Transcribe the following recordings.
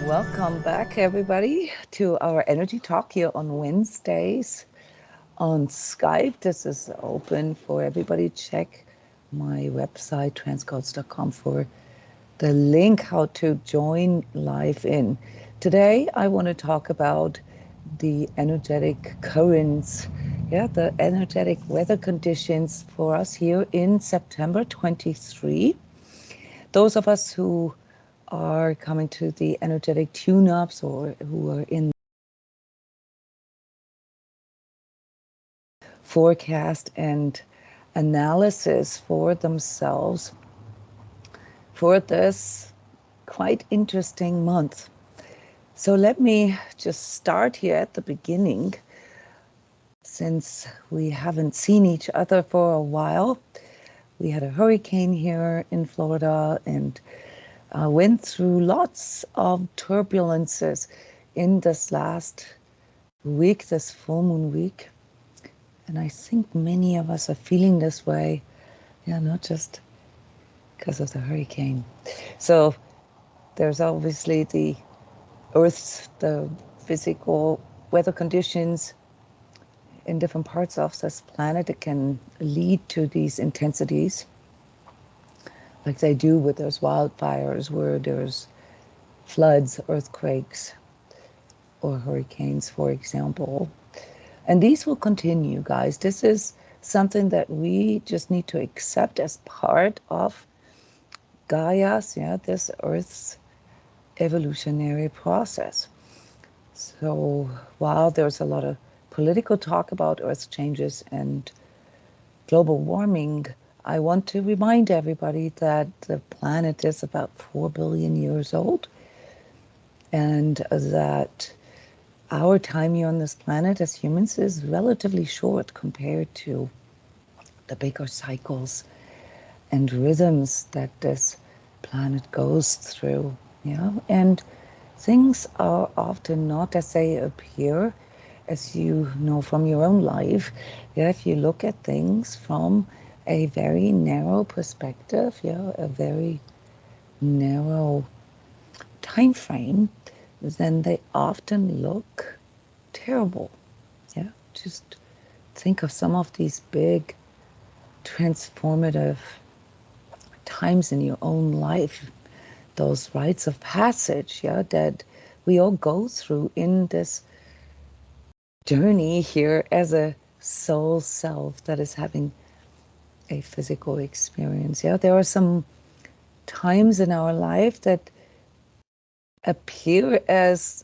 Welcome back, everybody, to our energy talk here on Wednesdays on Skype. This is open for everybody. Check my website, transcodes.com, for the link how to join live in. Today, I want to talk about the energetic currents, the energetic weather conditions for us here in September 23. Those of us who are coming to the energetic tune-ups or who are in forecast and analysis for themselves for this quite interesting month. So let me just start here at the beginning. Since we haven't seen each other for a while, we had a hurricane here in Florida and went through lots of turbulences in this last week, this full moon week. And I think many of us are feeling this way, not just because of the hurricane. So there's obviously the Earth's, the physical weather conditions in different parts of this planet that can lead to these intensities, like they do with those wildfires where there's floods, earthquakes, or hurricanes, for example. And these will continue, guys. This is something that we just need to accept as part of Gaia's, this Earth's evolutionary process. So while there's a lot of political talk about Earth changes and global warming, I want to remind everybody that the planet is about 4 billion years old, and that our time here on this planet as humans is relatively short compared to the bigger cycles and rhythms that this planet goes through. And things are often not as they appear, as you know from your own life. If you look at things from a very narrow perspective, a very narrow time frame, then they often look terrible. Just think of some of these big transformative times in your own life, those rites of passage, that we all go through in this journey here as a soul self that is having a physical experience. There are some times in our life that appear as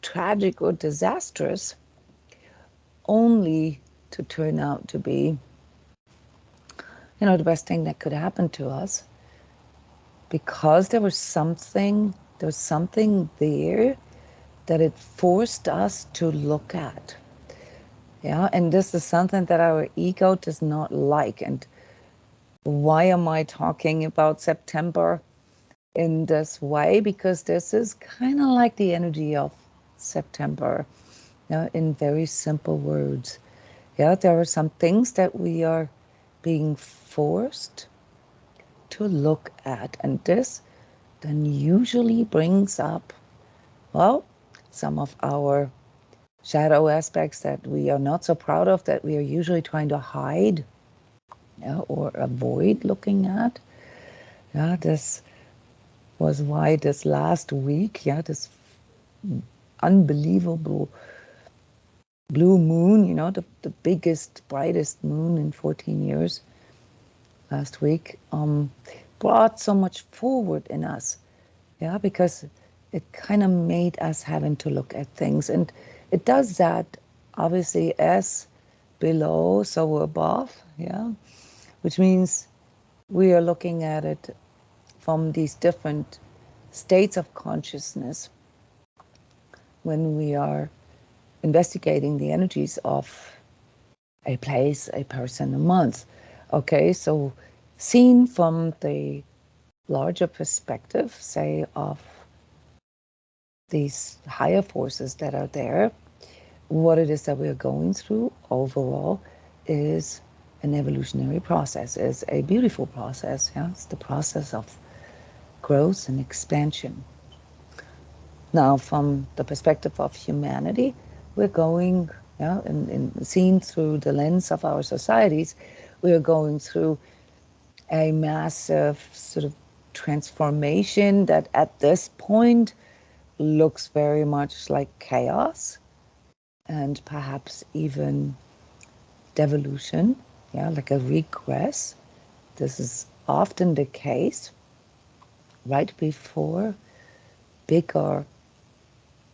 tragic or disastrous, only to turn out to be, the best thing that could happen to us, because there was something there that it forced us to look at. And this is something that our ego does not like. And why am I talking about September in this way? Because this is kind of like the energy of September, in very simple words. There are some things that we are being forced to look at, and this then usually brings up, some of our shadow aspects that we are not so proud of, that we are usually trying to hide, or avoid looking at. This was why this last week, this unbelievable blue moon, the biggest, brightest moon in 14 years last week, brought so much forward in us, because it kind of made us having to look at things. And it does that, obviously, as below, so above, which means we are looking at it from these different states of consciousness when we are investigating the energies of a place, a person, a month. Okay, so seen from the larger perspective, say, of these higher forces that are there, what it is that we're going through overall is an evolutionary process, is a beautiful process. It's the process of growth and expansion. Now, from the perspective of humanity, we're going, yeah, seen through the lens of our societies, we're going through a massive sort of transformation that at this point looks very much like chaos and perhaps even devolution, yeah, like a regress. This is often the case right before bigger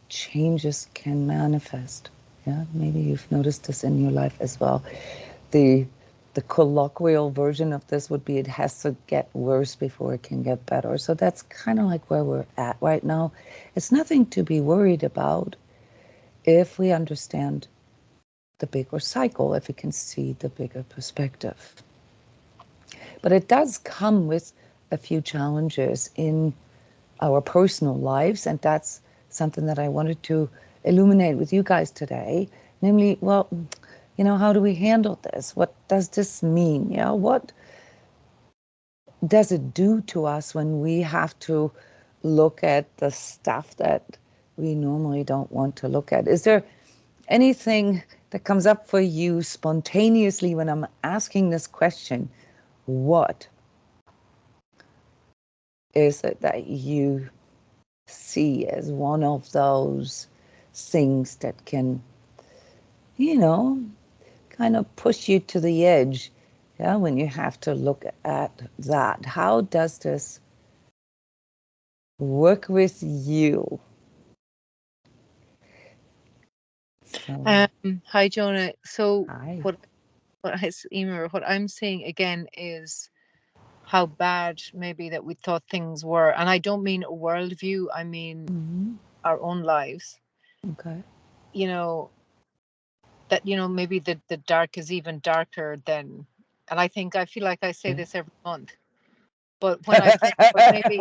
changes can manifest. Yeah, maybe you've noticed this in your life as well. The the colloquial version of this would be it has to get worse before it can get better. So that's kind of like where we're at right now. It's nothing to be worried about if we understand the bigger cycle, if we can see the bigger perspective. But it does come with a few challenges in our personal lives, and that's something that I wanted to illuminate with you guys today. Namely, well, how do we handle this? What does this mean? What does it do to us when we have to look at the stuff that we normally don't want to look at? Is there anything that comes up for you spontaneously when I'm asking this question? What is it that you see as one of those things that can, kind of push you to the edge, yeah, when you have to look at that? How does this work with you? So, Hi, Jonah. So hi. what I'm saying again is how bad maybe that we thought things were, and I don't mean a worldview. I mean Mm-hmm. our own lives. Okay. You know that maybe the dark is even darker than, and I feel like I say this every month, but when I think, but maybe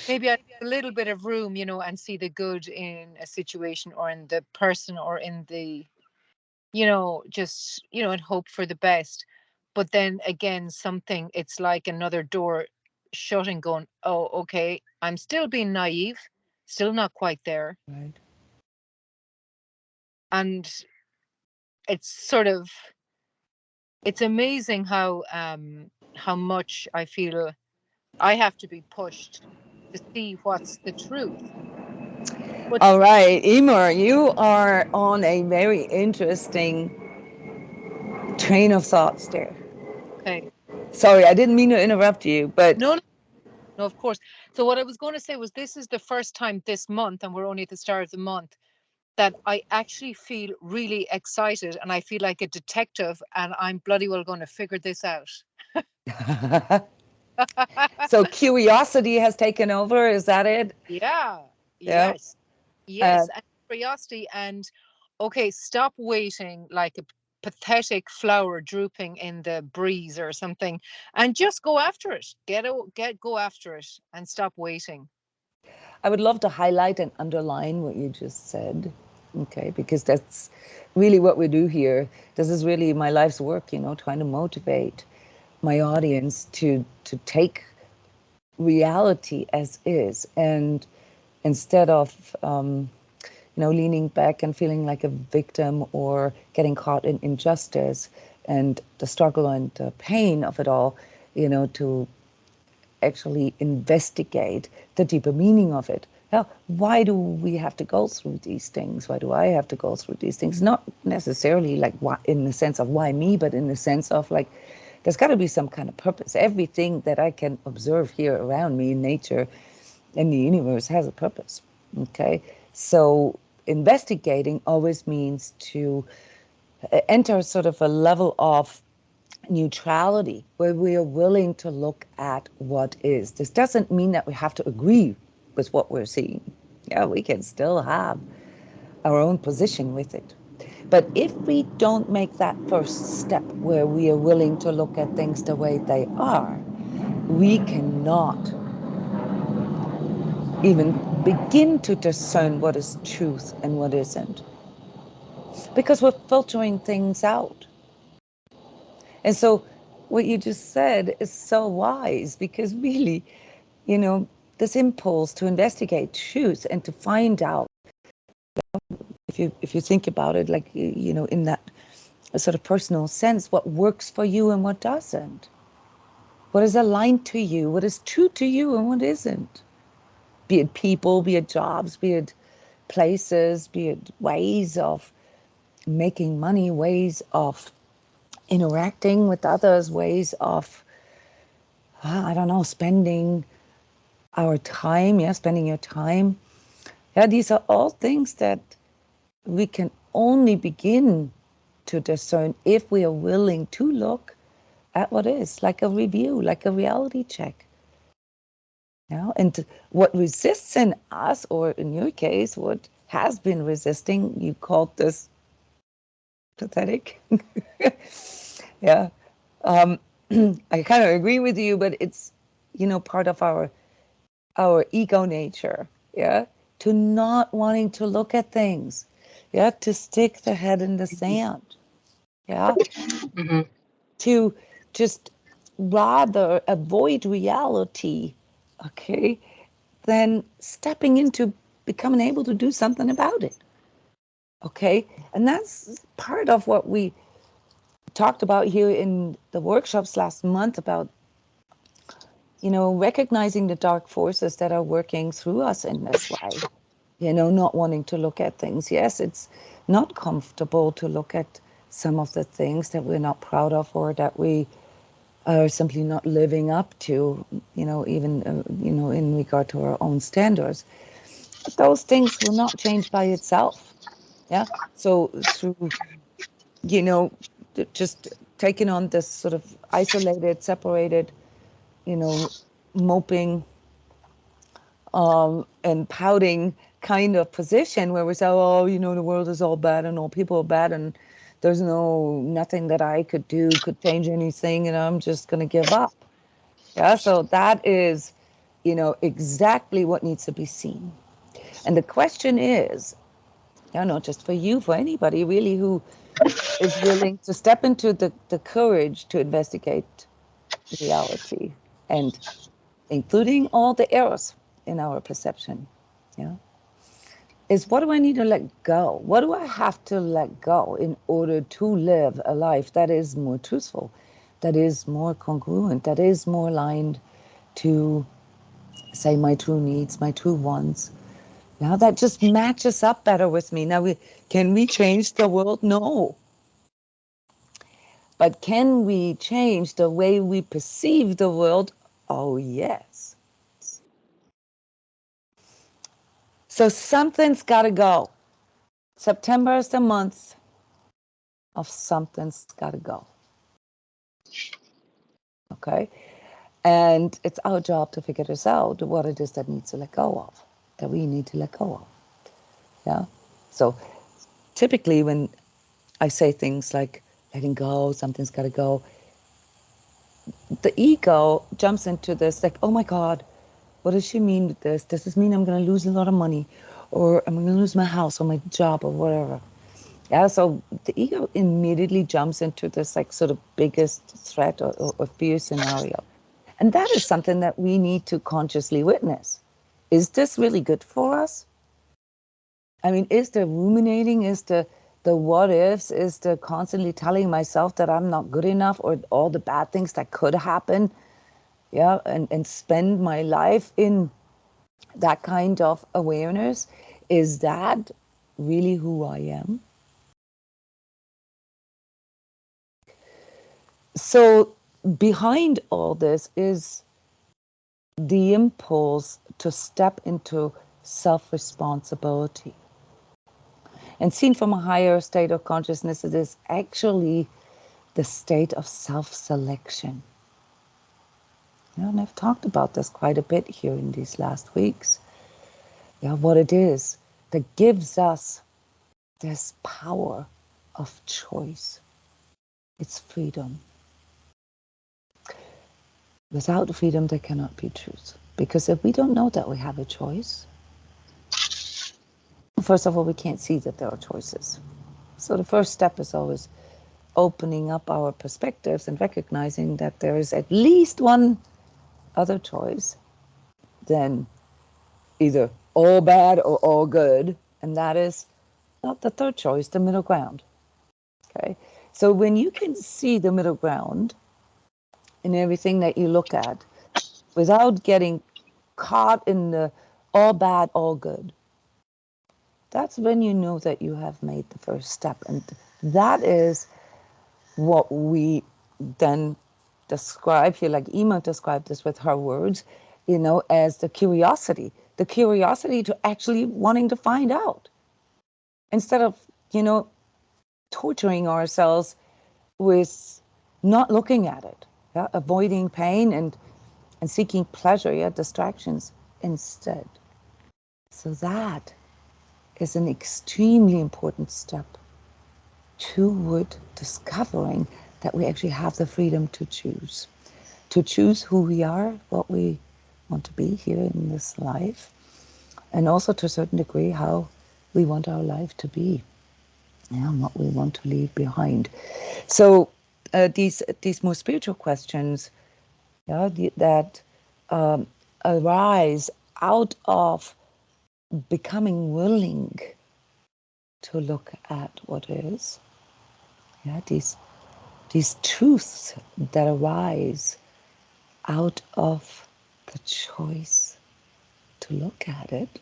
maybe I have a little bit of room, and see the good in a situation or in the person or in the just, and hope for the best. But then again, it's like another door shutting, going, oh, okay, I'm still being naive, still not quite there. Right. And it's sort of, it's amazing how much I feel I have to be pushed to see what's the truth. But All right, Emer, you are on a very interesting train of thoughts there. okay. Sorry, I didn't mean to interrupt you, but No, no, no, of course. So what I was going to say was, this is the first time this month, and we're only at the start of the month, that I actually feel really excited, and I feel like a detective, and I'm bloody well going to figure this out. so curiosity has taken over. Is that it? Yeah. Yeah. Yes. Uh, Yes. And curiosity, and okay, stop waiting like a pathetic flower drooping in the breeze or something, and just go after it. Go after it and stop waiting. I would love to highlight and underline what you just said, okay, because that's really what we do here. This is really my life's work, trying to motivate my audience to take reality as is, and instead of leaning back and feeling like a victim or getting caught in injustice and the struggle and the pain of it all, to actually investigate the deeper meaning of it. Now, why do we have to go through these things? Why do I have to go through these things? Not necessarily like why, in the sense of why me, but in the sense of like, there's got to be some kind of purpose. Everything that I can observe here around me in nature and the universe has a purpose. Okay, so investigating always means to enter sort of a level of neutrality where we are willing to look at what is. This doesn't mean that we have to agree with what we're seeing. Yeah, we can still have our own position with it. But if we don't make that first step where we are willing to look at things the way they are, we cannot even begin to discern what is truth and what isn't, because we're filtering things out. And so what you just said is so wise, because really, you know, this impulse to investigate, choose, and to find out, if you think about it, like, in that sort of personal sense, what works for you and what doesn't. What is aligned to you, what is true to you and what isn't. Be it people, be it jobs, be it places, be it ways of making money, ways of interacting with others, ways of, I don't know, spending our time, spending your time. These are all things that we can only begin to discern if we are willing to look at what is, like a review, like a reality check. And what resists in us, or in your case, what has been resisting, you called this pathetic. Yeah. I kind of agree with you, but it's, part of our ego nature. Yeah. To not wanting to look at things. Yeah. To stick the head in the sand. Yeah. Mm-hmm. To just rather avoid reality. Okay. Than stepping into becoming able to do something about it. Okay. And that's part of what we talked about here in the workshops last month about, recognizing the dark forces that are working through us in this way, not wanting to look at things. Yes, it's not comfortable to look at some of the things that we're not proud of or that we are simply not living up to, even, in regard to our own standards. But those things will not change by itself. Yeah. So through, just taking on this sort of isolated, separated, moping and pouting kind of position where we say, oh, the world is all bad and all people are bad and there's nothing that I could do could change anything and I'm just going to give up. Yeah, so that is, exactly what needs to be seen. And the question is, not just for you, for anybody really who is willing to step into the courage to investigate reality, and including all the errors in our perception, is what do I need to let go? What do I have to let go in order to live a life that is more truthful, that is more congruent, that is more aligned to, say, my true needs, my true wants? Now that just matches up better with me. Now, can we change the world? No. But can we change the way we perceive the world? Oh, yes. So something's got to go. September is the month of something's got to go. Okay? And it's our job to figure this out, what it is that needs to let go of, that we need to let go of. Yeah? So typically when I say things like letting go, something's got to go, the ego jumps into this like, oh my God, what does she mean with this? Does this mean I'm going to lose a lot of money, or I'm going to lose my house or my job or whatever? Yeah, so the ego immediately jumps into this like sort of biggest threat or fear scenario. And that is something that we need to consciously witness. Is this really good for us? I mean, is the ruminating, is the what ifs, is the constantly telling myself that I'm not good enough or all the bad things that could happen, and spend my life in that kind of awareness, is that really who I am? So behind all this is the impulse to step into self-responsibility. And seen from a higher state of consciousness, it is actually the state of self-selection. And I've talked about this quite a bit here in these last weeks. What it is that gives us this power of choice. It's freedom. Without freedom, there cannot be truth. Because if we don't know that we have a choice, first of all, we can't see that there are choices. So the first step is always opening up our perspectives and recognizing that there is at least one other choice then either all bad or all good, and that is not the third choice, the middle ground. Okay, so when you can see the middle ground in everything that you look at without getting caught in the all bad, all good, that's when you know that you have made the first step. And that is what we then describe here, like Emma described this with her words, as the curiosity to actually wanting to find out instead of, torturing ourselves with not looking at it, yeah? Avoiding pain and seeking pleasure, yeah, distractions instead. So that is an extremely important step toward discovering that we actually have the freedom to choose who we are, what we want to be here in this life, and also to a certain degree how we want our life to be, and what we want to leave behind. So these more spiritual questions, yeah, that arise out of becoming willing to look at what is, yeah, these truths that arise out of the choice to look at it.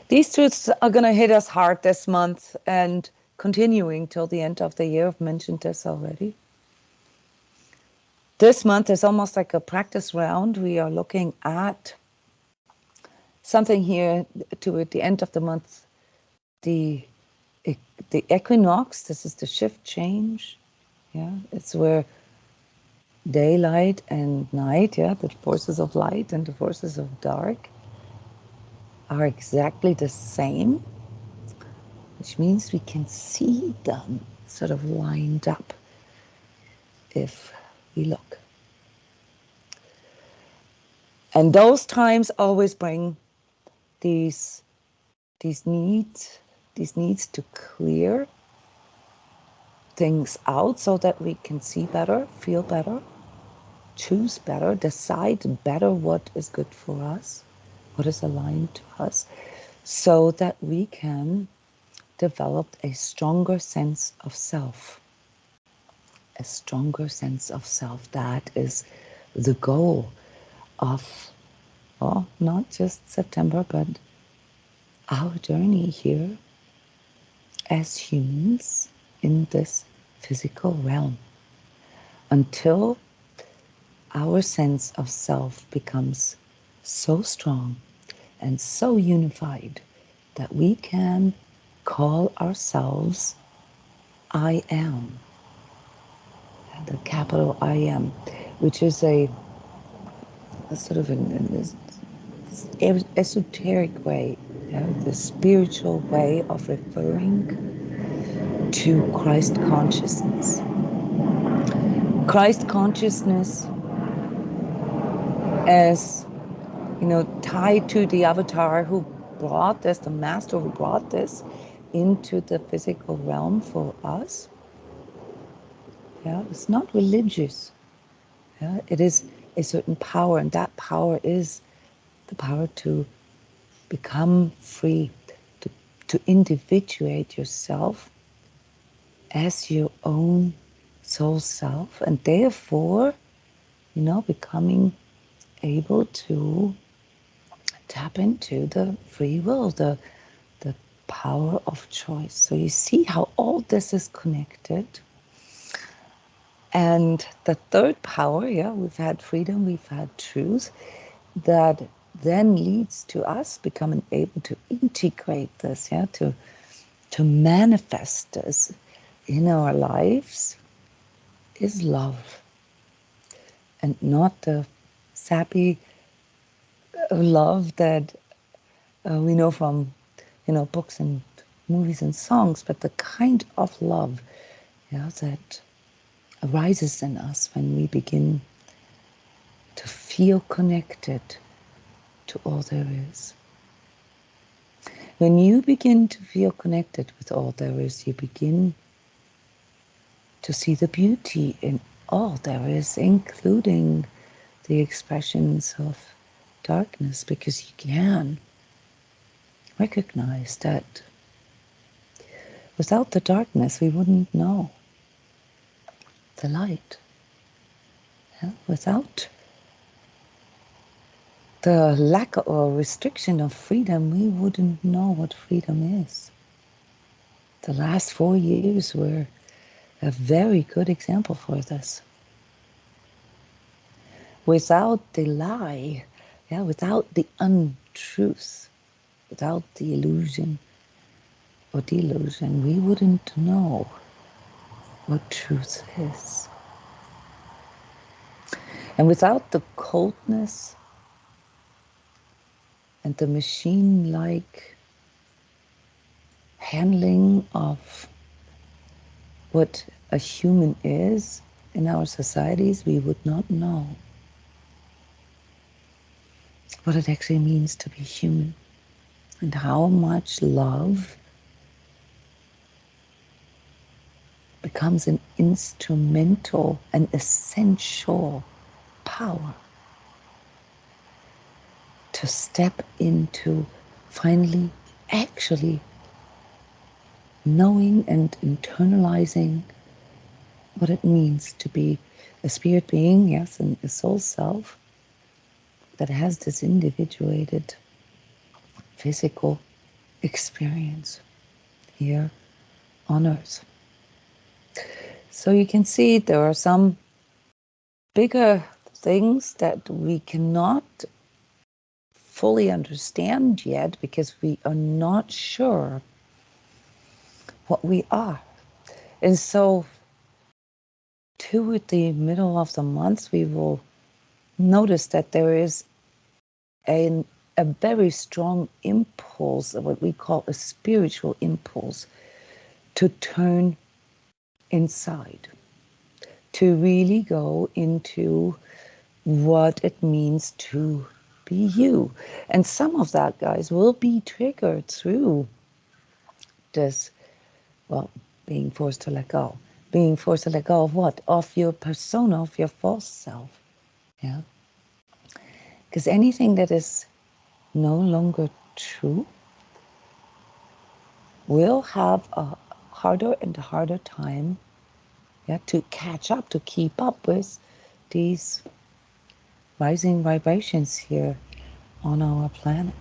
These truths are going to hit us hard this month and continuing till the end of the year. I've mentioned this already. This month is almost like a practice round. We are looking at something here toward the end of the month, the equinox. This is the shift change. Yeah, it's where daylight and night, yeah, the forces of light and the forces of dark are exactly the same, which means we can see them sort of lined up if we look. And those times always bring these needs to clear things out so that we can see better, feel better, choose better, decide better what is good for us, what is aligned to us, so that we can develop a stronger sense of self. A stronger sense of self. That is the goal of, well, not just September, but our journey here as humans in this physical realm, until our sense of self becomes so strong and so unified that we can call ourselves I am, the capital I am, which is a sort of an esoteric way, the spiritual way of referring to Christ consciousness. Christ consciousness as, tied to the avatar who brought this, the master who brought this into the physical realm for us. Yeah, it's not religious. Yeah, it is a certain power, and that power is the power to become free, to individuate yourself as your own soul self, and therefore, becoming able to tap into the free will, the power of choice. So you see how all this is connected. And the third power, yeah, we've had freedom, we've had truth, that then leads to us becoming able to integrate this, yeah, to manifest this in our lives, is love. And not the sappy love that we know from, books and movies and songs, but the kind of love, yeah, that arises in us when we begin to feel connected to all there is. When you begin to feel connected with all there is, you begin to see the beauty in all there is, including the expressions of darkness, because you can recognize that without the darkness we wouldn't know the light. Yeah? Without the lack or restriction of freedom, we wouldn't know what freedom is. The last 4 years were a very good example for this. Without the lie, yeah, without the untruth, without the illusion or delusion, we wouldn't know what truth is. And without the coldness and the machine-like handling of what a human is in our societies, we would not know what it actually means to be human and how much love becomes an instrumental and essential power to step into finally actually knowing and internalizing what it means to be a spirit being, yes, and a soul self that has this individuated physical experience here on earth. So you can see there are some bigger things that we cannot fully understand yet because we are not sure what we are. And so toward the middle of the month, we will notice that there is a very strong impulse, what we call a spiritual impulse, to turn inside, to really go into what it means to be you. And some of that, guys, will be triggered through this, well, being forced to let go. Being forced to let go of what? Of your persona, of your false self. Yeah? Because anything that is no longer true will have a harder and harder time, yeah, to catch up, to keep up with these rising vibrations here on our planet.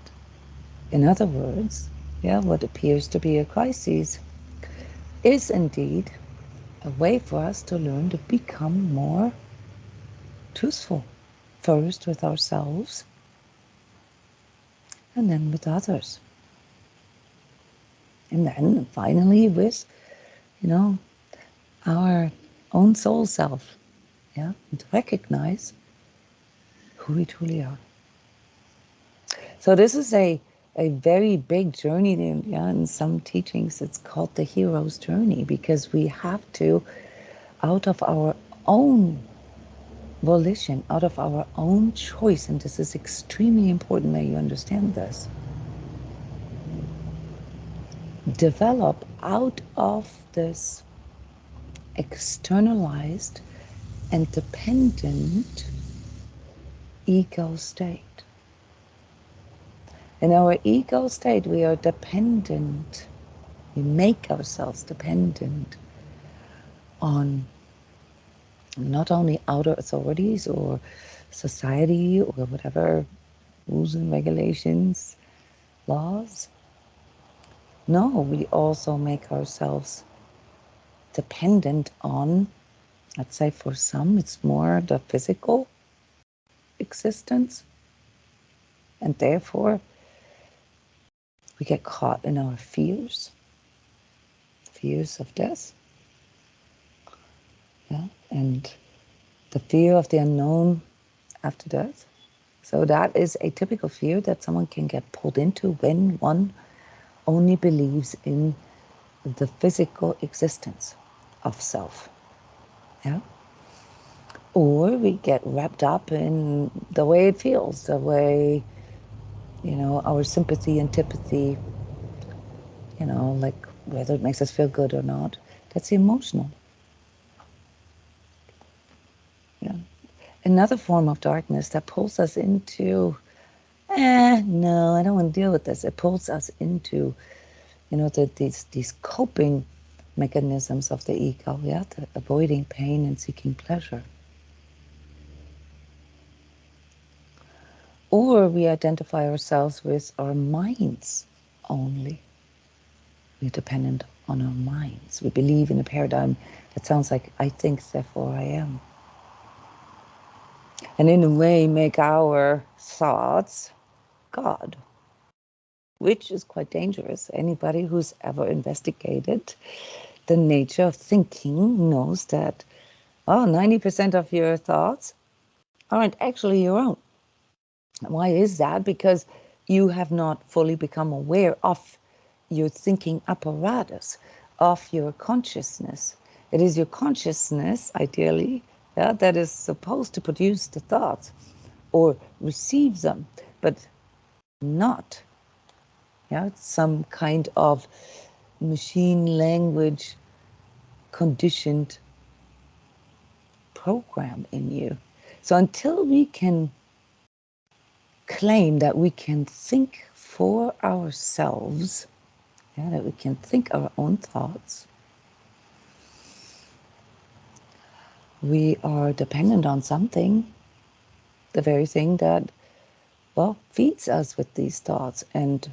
In other words, yeah, what appears to be a crisis is indeed a way for us to learn to become more truthful, first with ourselves and then with others. And then finally with, our own soul self, yeah, and to recognize who we truly are. So this is a very big journey. Yeah, in some teachings it's called the hero's journey, because we have to, out of our own volition, out of our own choice, and this is extremely important that you understand this, develop out of this externalized and dependent ego state. In our ego state, we are dependent. We make ourselves dependent on not only outer authorities or society or whatever rules and regulations, laws. No, we also make ourselves dependent on, let's say for some, it's more the physical existence. And therefore, we get caught in our fears of death. Yeah, and the fear of the unknown after death. So that is a typical fear that someone can get pulled into when one only believes in the physical existence of self. Yeah? Or we get wrapped up in the way it feels, the way, our sympathy, antipathy, like whether it makes us feel good or not. That's emotional. Yeah. Another form of darkness that pulls us into no, I don't want to deal with this. It pulls us into, these coping mechanisms of the ego, yeah, the avoiding pain and seeking pleasure. Or we identify ourselves with our minds only. We're dependent on our minds. We believe in a paradigm that sounds like I think, therefore I am. And in a way, make our thoughts God, which is quite dangerous. Anybody who's ever investigated the nature of thinking knows that 90% of your thoughts aren't actually your own. Why is that? Because you have not fully become aware of your thinking apparatus, of your consciousness. It is your consciousness, ideally, yeah, that is supposed to produce the thoughts or receive them, but not some kind of machine language conditioned program in you. So until we can claim that we can think for ourselves, that we can think our own thoughts, we are dependent on something, the very thing that, feeds us with these thoughts. And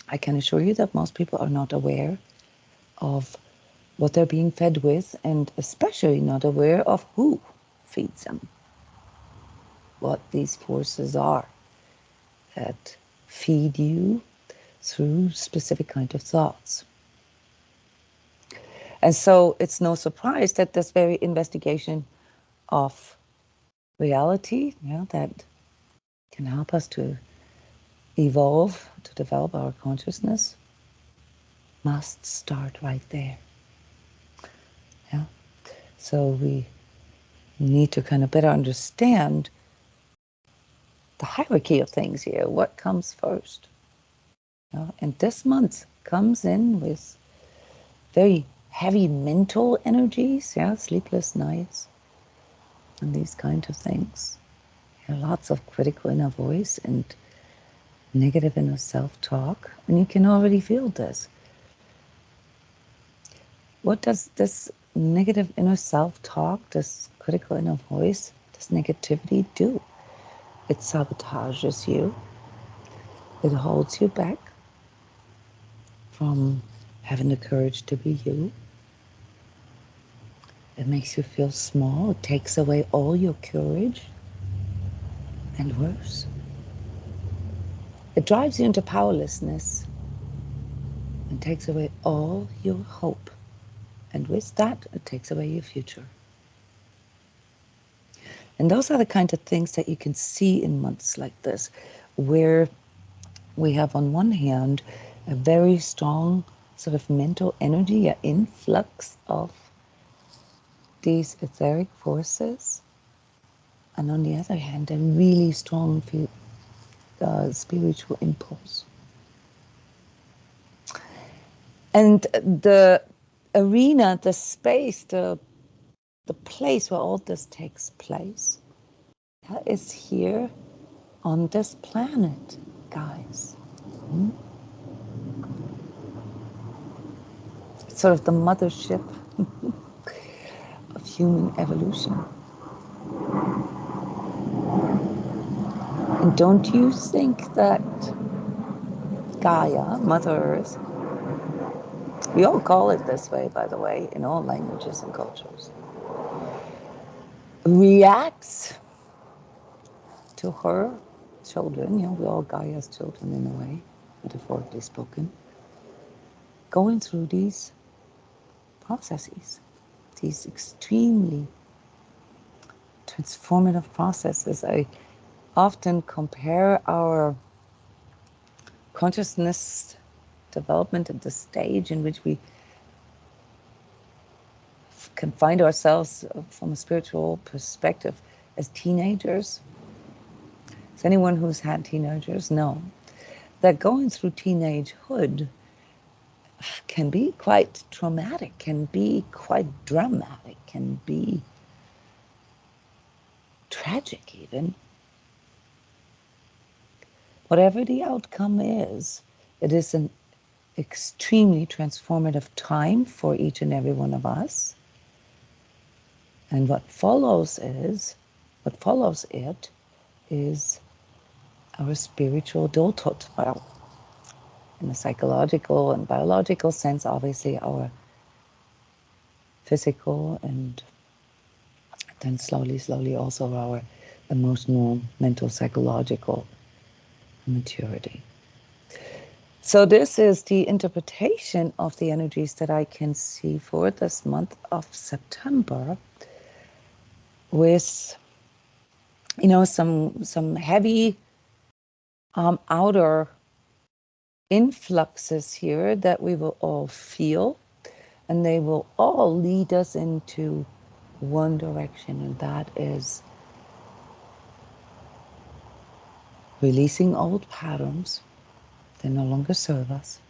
I can assure you that most people are not aware of what they're being fed with, and especially not aware of who feeds them, what these forces are that feed you through specific kind of thoughts. And so it's no surprise that this very investigation of reality, that can help us to evolve, to develop our consciousness, must start right there. Yeah. So we need to kind of better understand the hierarchy of things here. What comes first? And this month comes in with very heavy mental energies, sleepless nights, and these kind of things. Lots of critical inner voice and negative inner self-talk, and you can already feel this. What does this negative inner self-talk, this critical inner voice, this negativity do? It sabotages you. It holds you back from having the courage to be you. It makes you feel small. It takes away all your courage. And worse, it drives you into powerlessness and takes away all your hope. And with that, it takes away your future. And those are the kind of things that you can see in months like this, where we have on one hand a very strong sort of mental energy, an influx of these etheric forces, and on the other hand a really strong spiritual impulse. And the arena, the space, the place where all this takes place is here on this planet, guys. It's sort of the mothership of human evolution. And don't you think that Gaia, Mother Earth, we all call it this way, by the way, in all languages and cultures, reacts to her children, we're all Gaia's children in a way, metaphorically spoken, going through these processes, these extremely transformative processes. I often compare our consciousness development at the stage in which we can find ourselves from a spiritual perspective as teenagers. Does anyone who's had teenagers know that going through teenagehood can be quite traumatic, can be quite dramatic, can be tragic even. whatever the outcome is, it is an extremely transformative time for each and every one of us. And what follows it is our spiritual adulthood. Well, in a psychological and biological sense, obviously our physical, and then slowly also our emotional, mental, psychological maturity. So this is the interpretation of the energies that I can see for this month of September, with some heavy outer influxes here that we will all feel, and they will all lead us into one direction, and that is releasing old patterns that no longer serve us.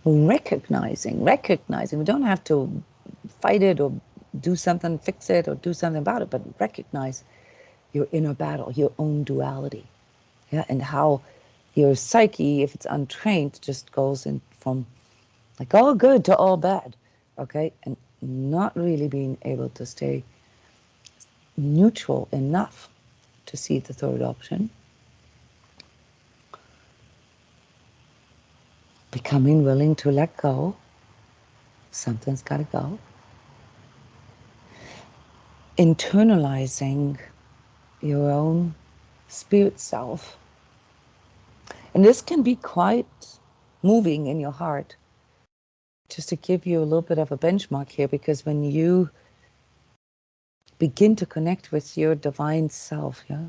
Recognizing, we don't have to fight it or do something, fix it or do something about it, but recognize your inner battle, your own duality. Yeah, and how your psyche, if it's untrained, just goes in from like all good to all bad, okay? And not really being able to stay neutral enough to see the third option. Becoming willing to let go. Something's got to go. Internalizing your own spirit self. And this can be quite moving in your heart. Just to give you a little bit of a benchmark here, because when you begin to connect with your divine self, yeah,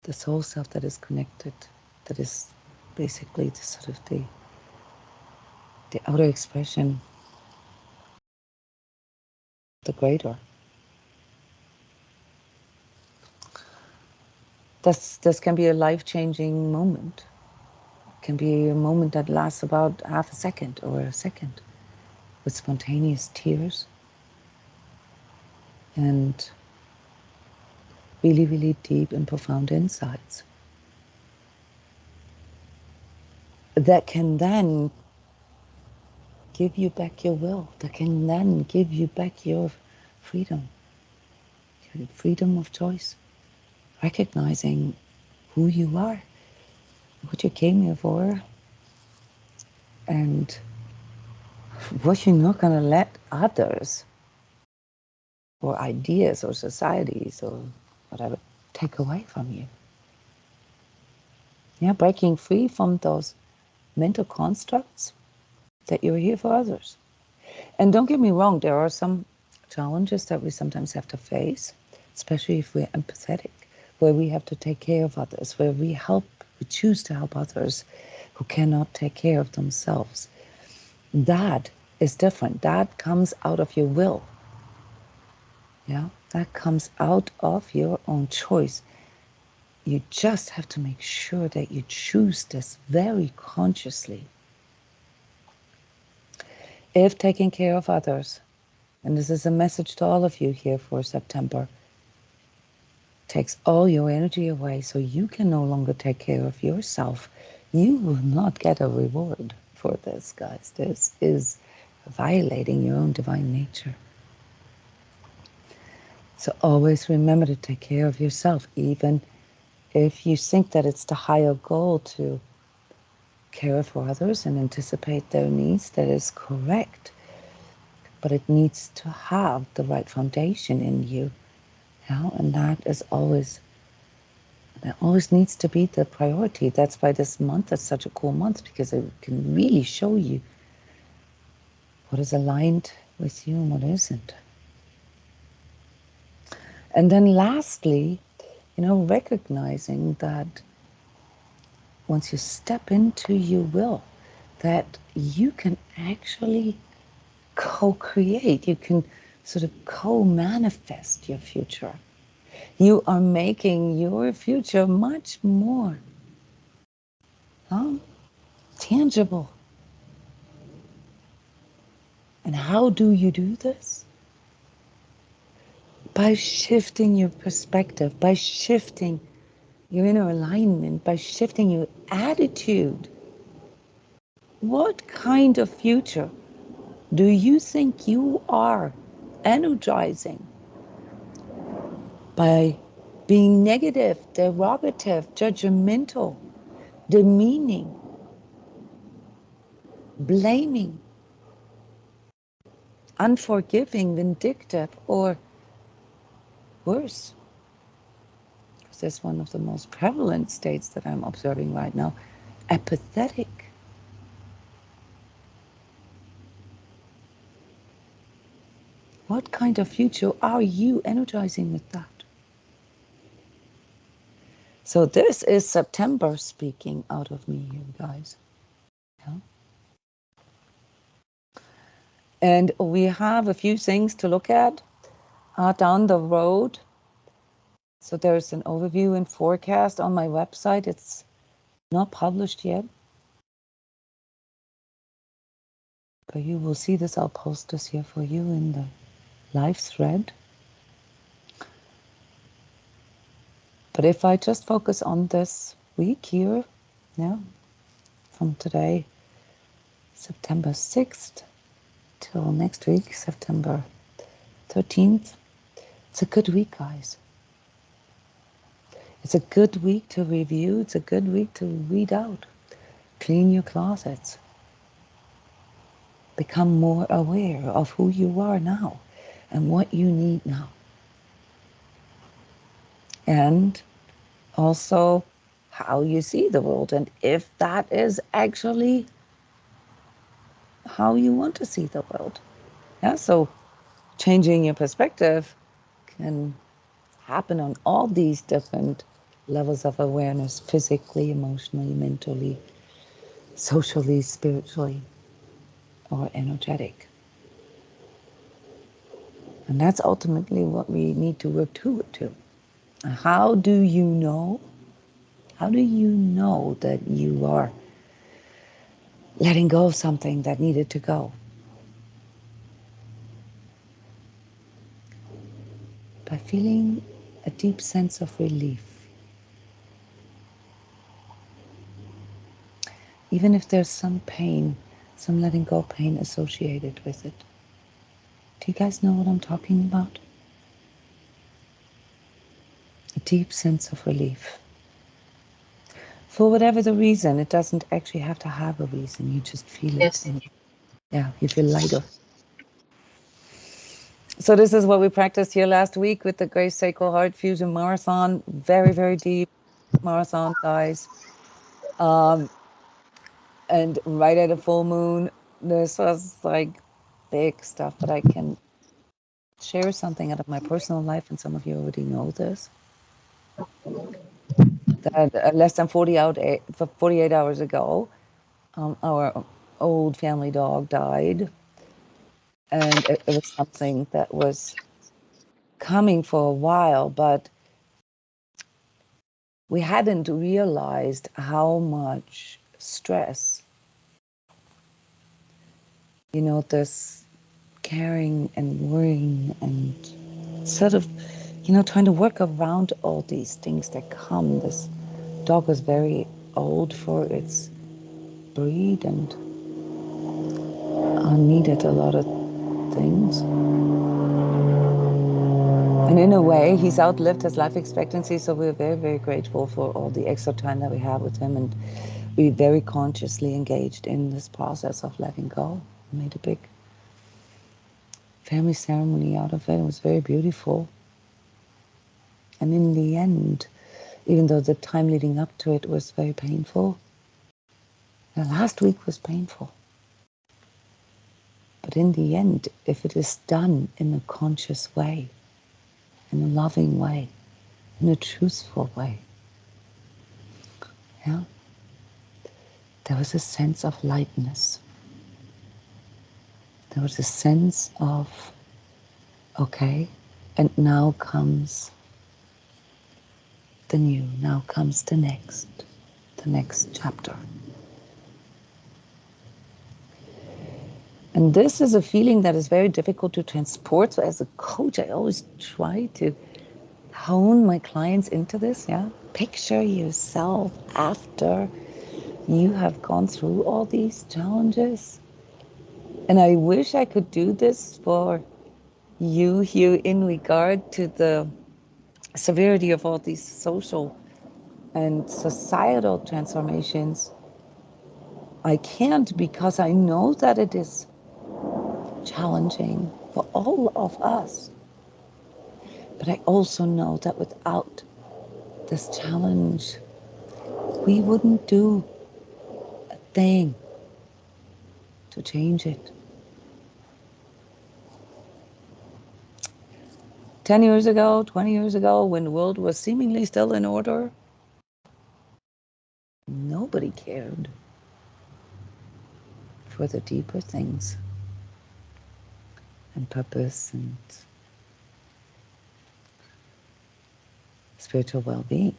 the soul self that is connected, that is basically the sort of the outer expression, the greater. This can be a life-changing moment. It can be a moment that lasts about half a second or a second, with spontaneous tears and really, really deep and profound insights that can then give you back your will, that can then give you back your freedom of choice, recognizing who you are, what you came here for, and what you're not going to let others or ideas or societies or whatever take away from you. Yeah, breaking free from those mental constructs that you're here for others. And don't get me wrong, there are some challenges that we sometimes have to face, especially if we're empathetic, where we have to take care of others, where we choose to help others who cannot take care of themselves. That is different. That comes out of your will. Yeah, that comes out of your own choice. You just have to make sure that you choose this very consciously. If taking care of others, and this is a message to all of you here for September, takes all your energy away so you can no longer take care of yourself, you will not get a reward for this, guys. This is violating your own divine nature. So always remember to take care of yourself, even if you think that it's the higher goal to care for others and anticipate their needs. That is correct, but it needs to have the right foundation in you. Yeah? And that always needs to be the priority. That's why this month is such a cool month, because it can really show you what is aligned with you and what isn't. And then lastly, recognizing that once you step into your will, that you can actually co-create, you can sort of co-manifest your future. You are making your future much more tangible. And how do you do this? By shifting your perspective, by shifting your inner alignment, by shifting your attitude. What kind of future do you think you are energizing by being negative, derogative, judgmental, demeaning, blaming, unforgiving, vindictive, or worse? Because that's one of the most prevalent states that I'm observing right now, apathetic. What kind of future are you energizing with that? So this is September speaking out of me, you guys. Yeah. And we have a few things to look at down the road. So there's an overview and forecast on my website. It's not published yet, but you will see this. I'll post this here for you in the live thread. But if I just focus on this week here, yeah, from today, September 6th, till next week, September 13th, it's a good week, guys. It's a good week to review. It's a good week to read out. Clean your closets. Become more aware of who you are now and what you need now. And also how you see the world, and if that is actually how you want to see the world. Yeah, so changing your perspective can happen on all these different levels of awareness: physically, emotionally, mentally, socially, spiritually, or energetic. And that's ultimately what we need to work toward to. How do you know? How do you know that you are letting go of something that needed to go? By feeling a deep sense of relief. Even if there's some pain, some letting go pain associated with it. Do you guys know what I'm talking about? A deep sense of relief. For whatever the reason, it doesn't actually have to have a reason. You just feel it. Yes. And yeah, you feel lighter. So this is what we practiced here last week with the Grace Sacral Heart Fusion Marathon. Very, very deep marathon, guys. And right at a full moon, this was like big stuff, but I can share something out of my personal life, and some of you already know this. That less than 48 hours ago, our old family dog died. And it was something that was coming for a while, but we hadn't realized how much stress, this caring and worrying and sort of, trying to work around all these things that come. This dog was very old for its breed and needed a lot of things. And in a way, he's outlived his life expectancy, so we're very, very grateful for all the extra time that we have with him, and we very consciously engaged in this process of letting go. We made a big family ceremony out of it. It was very beautiful. And in the end, even though the time leading up to it was very painful, the last week was painful. But in the end, if it is done in a conscious way, in a loving way, in a truthful way, yeah, there was a sense of lightness. There was a sense of, okay, and now comes the new, now comes the next chapter. And this is a feeling that is very difficult to transport. So as a coach, I always try to hone my clients into this. Yeah, picture yourself after you have gone through all these challenges. And I wish I could do this for you here in regard to the severity of all these social and societal transformations. I can't, because I know that it is challenging for all of us. But I also know that without this challenge, we wouldn't do a thing to change it. 10 years ago, 20 years ago, when the world was seemingly still in order, nobody cared for the deeper things and purpose and spiritual well-being.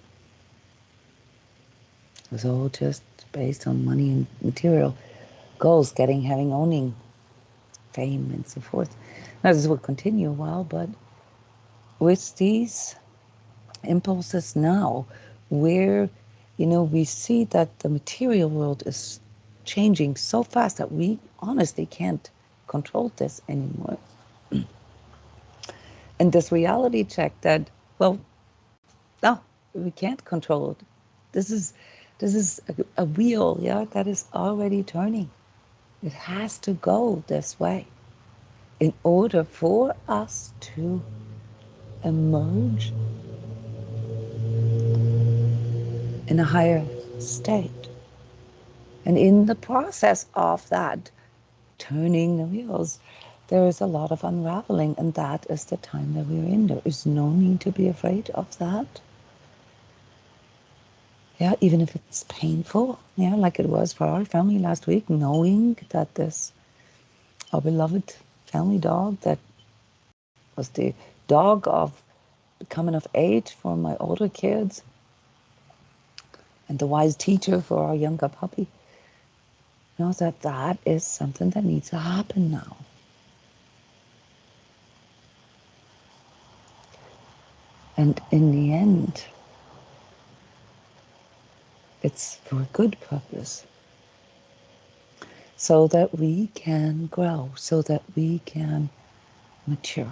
It was all just based on money and material goals, getting, having, owning, fame, and so forth. Now, this will continue a while, but with these impulses now, where, we see that the material world is changing so fast that we honestly can't control this anymore. And this reality check that, well, no, we can't control it. This is a wheel, yeah, that is already turning. It has to go this way in order for us to emerge in a higher state. And in the process of that turning the wheels, there is a lot of unraveling, and that is the time that we're in. There is no need to be afraid of that. Yeah, even if it's painful, yeah, like it was for our family last week, knowing that our beloved family dog that was the dog of coming of age for my older kids and the wise teacher for our younger puppy, that is something that needs to happen now. And in the end, it's for a good purpose, so that we can grow, so that we can mature.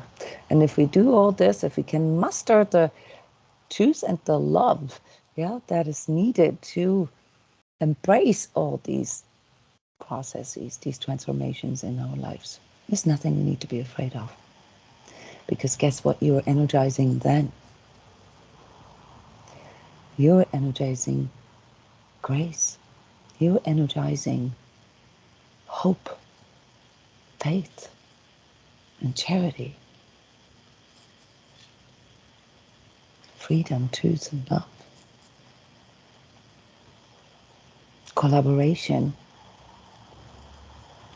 And if we do all this, if we can muster the truth and the love, that is needed to embrace all these processes, these transformations in our lives, there's nothing we need to be afraid of. Because guess what? You're energizing then. You're energizing grace. You're energizing hope, faith, and charity. Freedom, truth, and love. Collaboration,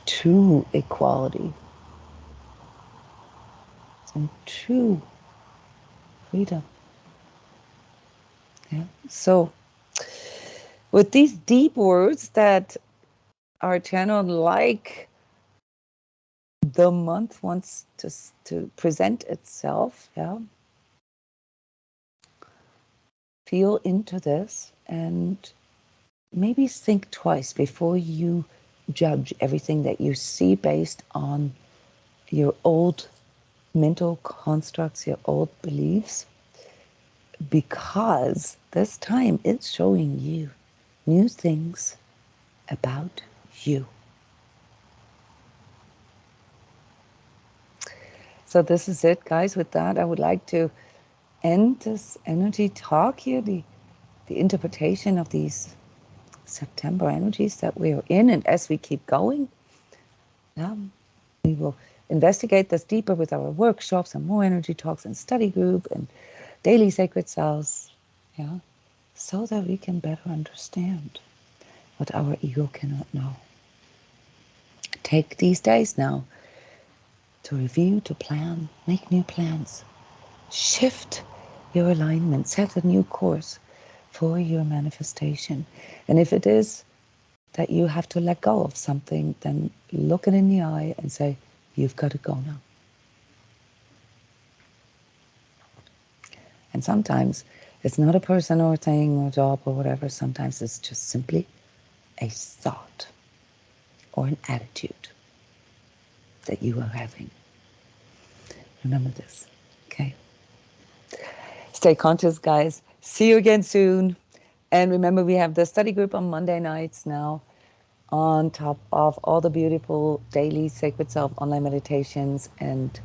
true equality, and true freedom. Yeah. So, with these deep words that our channel, like the month, wants to present itself, feel into this and maybe think twice before you judge everything that you see based on your old mental constructs, your old beliefs, because this time it's showing you new things about you. So this is it, guys. With that, I would like to end this energy talk here, the interpretation of these September energies that we are in. And as we keep going, we will investigate this deeper with our workshops and more energy talks and study group and daily sacred cells, so that we can better understand what our ego cannot know. Take these days now to review, to plan, make new plans, shift your alignment, set a new course for your manifestation. And if it is that you have to let go of something, then look it in the eye and say, you've got to go now. And sometimes it's not a person or a thing or a job or whatever. Sometimes it's just simply a thought or an attitude that you are having. Remember this, okay? Stay conscious, guys. See you again soon. And remember, we have the study group on Monday nights now, on top of all the beautiful daily Sacred Self online meditations and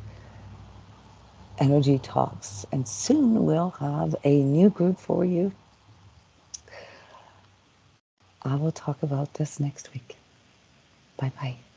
energy talks. And soon we'll have a new group for you. I will talk about this next week. Bye-bye.